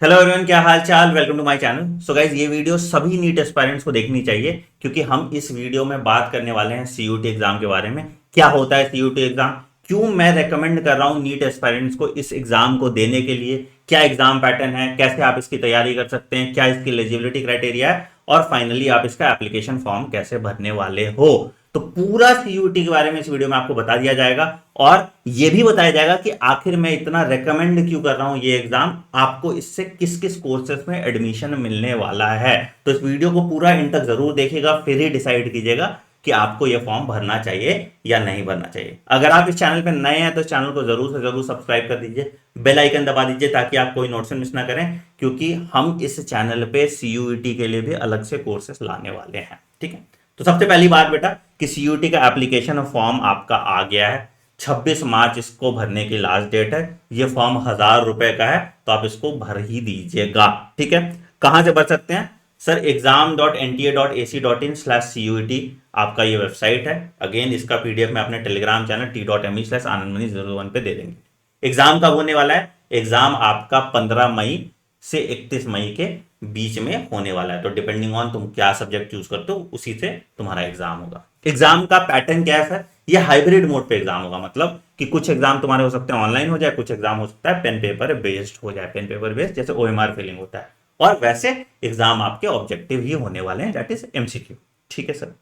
Hello everyone, क्या हाल चाल। Welcome to my channel. So guys, ये वीडियो सभी नीट एस्पायरेंट्स को देखनी चाहिए क्योंकि हम इस वीडियो में बात करने वाले हैं सीयूटी एग्जाम के बारे में। क्या होता है सीयूटी एग्जाम, क्यों मैं रेकमेंड कर रहा हूं नीट एस्पायरेंट्स को इस एग्जाम को देने के लिए, क्या एग्जाम पैटर्न है, कैसे आप इसकी तैयारी कर सकते हैं, क्या इसकी एलिजिबिलिटी क्राइटेरिया है और फाइनली आप इसका एप्लीकेशन फॉर्म कैसे भरने वाले हो। तो पूरा सीयूटी के बारे में इस वीडियो में आपको बता दिया जाएगा और यह भी बताया जाएगा कि आखिर मैं इतना रेकमेंड क्यों कर रहा हूं ये एग्जाम, आपको इससे किस किस कोर्सेज में एडमिशन मिलने वाला है। तो इस वीडियो को पूरा इन तक जरूर देखिएगा, फिर ही डिसाइड कीजिएगा कि आपको यह फॉर्म भरना चाहिए या नहीं भरना चाहिए। अगर आप इस चैनल पर नए हैं तो चैनल को जरूर से जरूर सब्सक्राइब कर दीजिए, बेल आइकन दबा दीजिए ताकि आप कोई नोटिफिकेशन मिस ना करें, क्योंकि हम इस चैनल पे सीयूईटी के लिए भी अलग से कोर्सेस लाने वाले हैं। ठीक है, तो सबसे पहली बात बेटा कि सीयूटी का एप्लीकेशन फॉर्म आपका आ गया है। 26 मार्च इसको भरने की लास्ट डेट है। ये फॉर्म 1000 रुपए का है तो आप इसको भर ही दीजिएगा। ठीक है, कहां से भर सकते हैं सर? exam.nta.ac.in/cuet आपका ये वेबसाइट है। अगेन इसका पीडीएफ मैं अपने टेलीग्राम चैनल t.me/anandmani01 पे दे देंगे। एग्जाम कब होने वाला है? एग्जाम आपका 15 मई से 31 मई के बीच में होने वाला है। तो डिपेंडिंग ऑन तुम क्या सब्जेक्ट चूज करते हो उसी से तुम्हारा एग्जाम होगा। एग्जाम का पैटर्न क्या है सर? ये हाइब्रिड मोड पे एग्जाम होगा, मतलब कि कुछ एग्जाम तुम्हारे हो सकते हैं ऑनलाइन हो जाए, कुछ एग्जाम हो सकता है पेन पेपर बेस्ड हो जाए, पेन पेपर बेस्ड जैसे ओएमआर फिलिंग होता है। और वैसे एग्जाम आपके ऑब्जेक्टिव ही होने वाले हैं, दैट इज एमसीक्यू। ठीक है सर।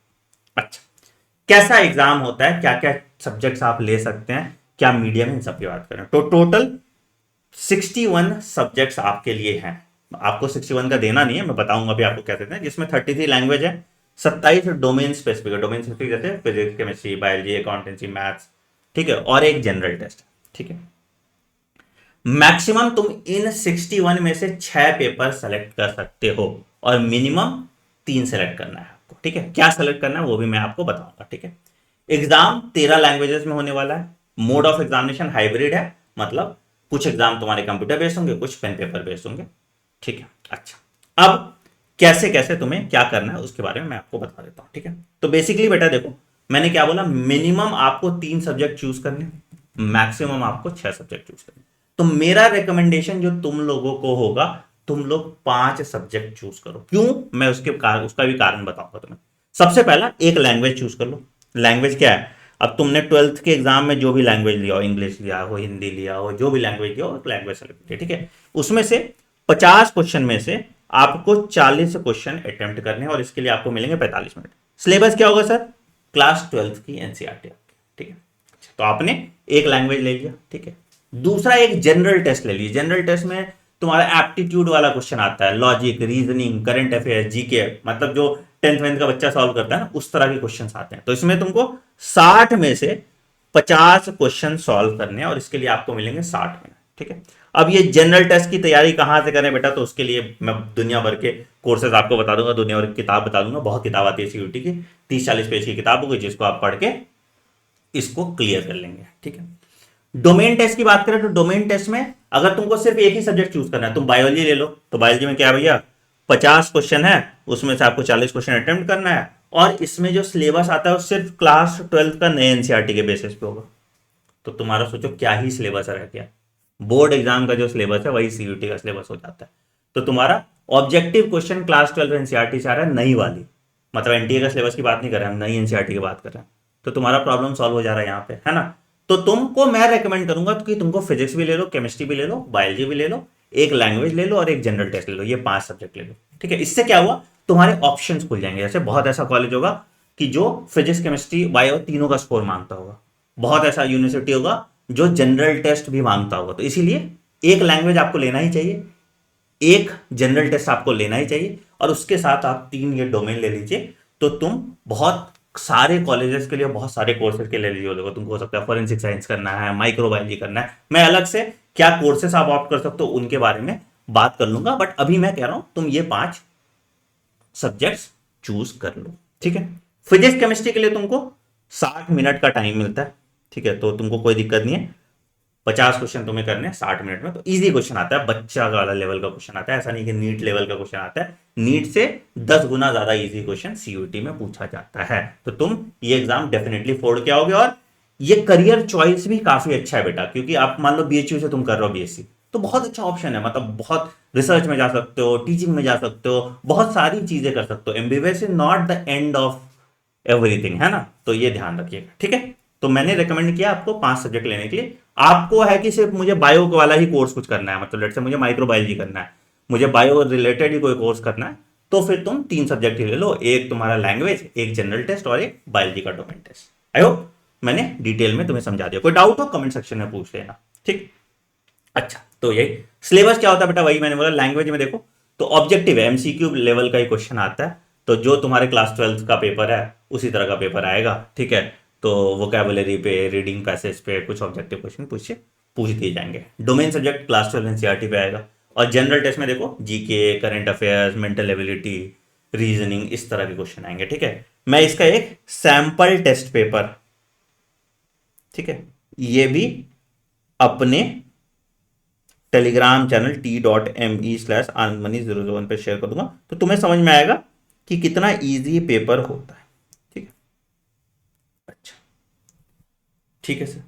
अच्छा, कैसा एग्जाम होता है, क्या क्या सब्जेक्ट्स आप ले सकते हैं, क्या मीडियम, इन सब की बात करें तो टोटल 61 सब्जेक्ट्स आपके लिए हैं। आपको 61 का देना नहीं है, मैं बताऊंगा अभी आपको क्या देते हैं, जिसमें 33 लैंग्वेज है, 27 डोमेन स्पेसिफिक है। डोमेन स्पेसिफिक जैसे physics, chemistry, biology, accountancy, maths. ठीक है, और एक जनरल टेस्ट। ठीक है, मैक्सिमम तुम इन 61 में से 6 पेपर सेलेक्ट कर सकते हो और मिनिमम 3 सेलेक्ट करना है आपको। ठीक है, क्या सेलेक्ट करना है वो भी मैं आपको बताऊंगा। ठीक है, एग्जाम 13 लैंग्वेजेस में होने वाला है। मोड ऑफ एग्जामिनेशन हाइब्रिड है, मतलब कुछ एग्जाम तुम्हारे कंप्यूटर बेस्ड होंगे, कुछ पेन पेपर बेस्ड होंगे। ठीक है, अच्छा, अब कैसे कैसे तुम्हें क्या करना है उसके बारे में मैं आपको बता देता हूं। ठीक है, तो बेसिकली बेटा देखो, मैंने क्या बोला, मिनिमम आपको 3 सब्जेक्ट चूज करने, मैक्सिमम आपको 6 सब्जेक्ट चूज करने। तो मेरा रिकमेंडेशन जो तुम लोगों को होगा, तुम लोग 5 सब्जेक्ट चूज करो। क्यों? मैं उसका भी कारण बताऊंगा तुम्हें। सबसे पहला, एक लैंग्वेज चूज कर लो। लैंग्वेज क्या है? अब तुमने 12th के एग्जाम में जो भी लैंग्वेज लिया हो, इंग्लिश लिया हो, हिंदी लिया हो, जो भी लैंग्वेज लिया हो, लैंग्वेज सेलेक्ट किया। ठीक है, उसमें से 50 क्वेश्चन में से आपको 40 क्वेश्चन अटेम्प्ट करने हैं और इसके लिए आपको मिलेंगे 45 मिनट। सिलेबस क्या होगा सर? क्लास 12th की एनसीईआरटी। ठीक है, तो आपने एक लैंग्वेज ले लिया। ठीक है, दूसरा एक जनरल टेस्ट ले लीजिए। जनरल टेस्ट में तुम्हारा एप्टीट्यूड वाला क्वेश्चन आता है, logic, reasoning, current affairs, GK, मतलब जो 10th वेंथ का बच्चा सॉल्व करता है ना, उस तरह के क्वेश्चन आते हैं। तो इसमें तुमको 60 में से 50 क्वेश्चन सॉल्व करने हैं और इसके लिए आपको मिलेंगे 60 मिनट। ठीक है, अब ये जनरल टेस्ट की तैयारी कहां से करें बेटा, तो उसके लिए मैं दुनिया भर के कोर्सेज आपको बता दूंगा, दुनिया भर की किताब बता दूंगा। बहुत किताब आती है सीयूटी की, 30-40 पेज की किताब होगी जिसको आप पढ़ के इसको क्लियर कर लेंगे। ठीक है, डोमेन टेस्ट की बात करें तो डोमेन टेस्ट में अगर तुमको सिर्फ एक ही सब्जेक्ट चूज करना है, तुम बायोलॉजी ले लो, तो बायोलॉजी में क्या है भैया, 50 क्वेश्चन है, उसमें से आपको 40 क्वेश्चन अटेम्प्ट करना है और इसमें जो सिलेबस आता है वो सिर्फ क्लास 12th का नए एनसीईआरटी के बेसिस पे होगा। तो तुम्हारा सोचो क्या ही सिलेबस रह गया। बोर्ड एग्जाम का जो सिलेबस है वही सीयूटी का सिलेबस हो जाता है। तो तुम्हारा ऑब्जेक्टिव क्वेश्चन क्लास 12 एनसीईआरटी से आ रहा है, नई वाली, मतलब एनटीए का सिलेबस की बात नहीं कर रहे हैं, नई एनसीईआरटी की बात कर रहे हैं। तो तुम्हारा प्रॉब्लम सॉल्व हो जा रहा है यहाँ पे, है ना। तो तुमको मैं रेकमेंड करूंगा कि तुमको फिजिक्स भी ले लो, केमिस्ट्री भी ले लो, बायोलॉजी भी ले लो, एक लैंग्वेज ले लो और एक जनरल टेस्ट ले लो। ये 5 सब्जेक्ट ले लो। ठीक है, इससे क्या हुआ, तुम्हारे ऑप्शंस खुल जाएंगे। जैसे बहुत ऐसा कॉलेज होगा कि जो फिजिक्स, केमिस्ट्री, बायो तीनों का स्कोर मांगता होगा। बहुत ऐसा यूनिवर्सिटी होगा जो जनरल टेस्ट भी मांगता होगा। तो इसीलिए एक लैंग्वेज आपको लेना ही चाहिए, एक जनरल टेस्ट आपको लेना ही चाहिए और उसके साथ आप 3 ये डोमेन ले लीजिए। तो तुम बहुत सारे कॉलेजेस के लिए, बहुत सारे कोर्सेज के लिए एलिजिबल होगा। तुमको हो सकता है फॉरेंसिक साइंस करना है, माइक्रोबायोलॉजी करना है, मैं अलग से क्या कोर्सेस आप ऑप्ट कर सकते हो उनके बारे में बात कर लूंगा, बट अभी मैं कह रहा हूं तुम ये 5 सब्जेक्ट्स चूज कर लो। ठीक है, फिजिक्स केमिस्ट्री के लिए तुमको 60 मिनट का टाइम मिलता है। ठीक है, तो तुमको कोई दिक्कत नहीं है, 50 क्वेश्चन तुम्हें करने हैं 60 मिनट में। तो इजी क्वेश्चन आता है, बच्चा वाला लेवल का क्वेश्चन आता है, ऐसा नहीं कि नीट लेवल का क्वेश्चन आता है। नीट से 10 गुना ज्यादा इजी क्वेश्चन सीयूटी में पूछा जाता है। तो तुम ये एग्जाम डेफिनेटली फोड़ के आओगे और ये करियर चॉइस भी काफी अच्छा है बेटा, क्योंकि आप मान लो बीएचयू से तुम कर रहे हो बीएससी, तो बहुत अच्छा ऑप्शन है, मतलब बहुत रिसर्च में जा सकते हो, टीचिंग में जा सकते हो, बहुत सारी चीजें कर सकते हो। MBBS is not the end of everything, है ना, तो ये ध्यान रखिएगा, ठीक है। तो मैंने रिकमेंड किया आपको 5 सब्जेक्ट लेने के लिए। आपको है कि सिर्फ मुझे बायो वाला ही कोर्स कुछ करना है, मतलब लेट से मुझे माइक्रोबायोलॉजी करना है, मुझे बायो रिलेटेड ही कोई कोर्स करना है, तो फिर तुम 3 सब्जेक्ट ही ले लो, एक तुम्हारा लैंग्वेज, एक जनरल टेस्ट और एक बायोलॉजी का डोमेन टेस्ट। आई होप मैंने डिटेल में तुम्हें समझा दिया। कोई डाउट हो कमेंट सेक्शन में पूछ लेना, ठीक। अच्छा, तो यही सिलेबस क्या होता है बेटा, वही मैंने बोला, लैंग्वेज में देखो तो ऑब्जेक्टिव है, एमसीक्यू लेवल का ही क्वेश्चन आता है, तो जो तुम्हारे क्लास 12 का पेपर है उसी तरह का पेपर आएगा, ठीक है। तो वोकैबुलरी पे, रीडिंग पैसेज पे कुछ ऑब्जेक्टिव क्वेश्चन पूछ दिए जाएंगे। डोमेन सब्जेक्ट क्लास 12 एनसीईआरटी पे आएगा, और जनरल टेस्ट में देखो GK, current affairs, mental ability, reasoning, इस तरह के क्वेश्चन आएंगे, ठीक है। मैं इसका एक सैंपल टेस्ट पेपर, ठीक है, ये भी अपने टेलीग्राम चैनल t.me/anmani001 पे शेयर कर दूंगा, तो तुम्हें समझ में आएगा कि कितना इजी पेपर होता है, ठीक है। अच्छा, ठीक है सर,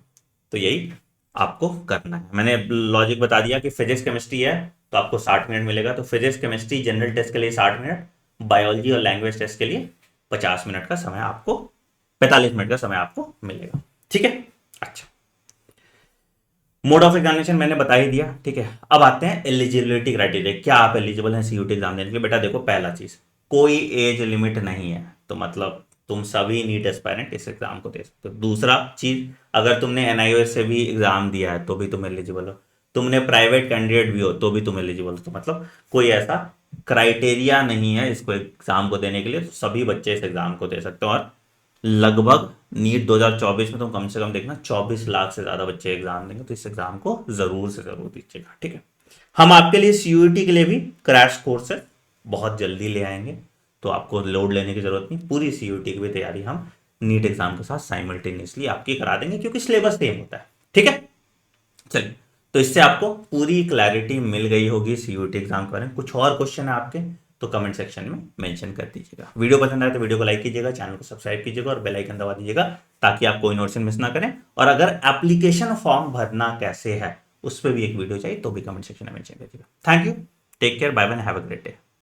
तो यही आपको करना है। मैंने लॉजिक बता दिया कि फिजिक्स केमिस्ट्री है तो आपको 60 मिनट मिलेगा, तो फिजिक्स केमिस्ट्री जनरल टेस्ट के लिए 60 मिनट, बायोलॉजी और लैंग्वेज टेस्ट के लिए 50 मिनट का समय आपको, 45 मिनट का समय आपको मिलेगा, ठीक है। अच्छा, मोड ऑफ एग्जामिनेशन मैंने बता ही दिया, ठीक है। अब आते हैं एलिजिबिलिटी क्राइटेरिया, क्या आप एलिजिबल हैं सीयूटी एग्जाम देने के लिए। बेटा देखो, पहला चीज, कोई एज लिमिट नहीं है, तो मतलब तुम सभी नीट एस्पायरेंट इस एग्जाम को दे सकते हो। दूसरा चीज, अगर तुमने एनआईओएस से भी एग्जाम दिया है तो भी तुम एलिजिबल हो, तुमने प्राइवेट कैंडिडेट भी हो तो भी तुम एलिजिबल हो, तो मतलब कोई ऐसा क्राइटेरिया नहीं है इसको एग्जाम को देने के लिए, तो सभी बच्चे इस एग्जाम को दे सकते हो। और लगभग नीट 2024 में तुम कम से कम देखना 24 लाख से ज्यादा बच्चे एग्जाम देंगे, तो इस एग्जाम को जरूर से जरूर दीजिएगा, ठीक है। हम आपके लिए सीयूईटी के लिए भी क्रैश कोर्स है बहुत जल्दी ले आएंगे, तो आपको लोड लेने की जरूरत नहीं, पूरी सीयूईटी की भी तैयारी हम नीट एग्जाम के साथ साइमल्टेनियसली आपकी करा देंगे, क्योंकि सिलेबस सेम होता है, ठीक है। चलिए, तो इससे आपको पूरी क्लैरिटी मिल गई होगी सीयूटी एग्जाम के बारे में। कुछ और क्वेश्चन है आपके तो कमेंट सेक्शन में मेंशन कर दीजिएगा। वीडियो पसंद आए तो वीडियो को लाइक कीजिएगा, चैनल को सब्सक्राइब कीजिएगा और बेल आइकन दबा दीजिएगा, ताकि आप कोई नोटिफिकेशन मिस ना करें। और अगर एप्लीकेशन फॉर्म भरना कैसे है उस पर भी एक वीडियो चाहिए तो भी कमेंट सेक्शन में मेंशन कीजिएगा। Thank you, take care, bye bye, have a great day.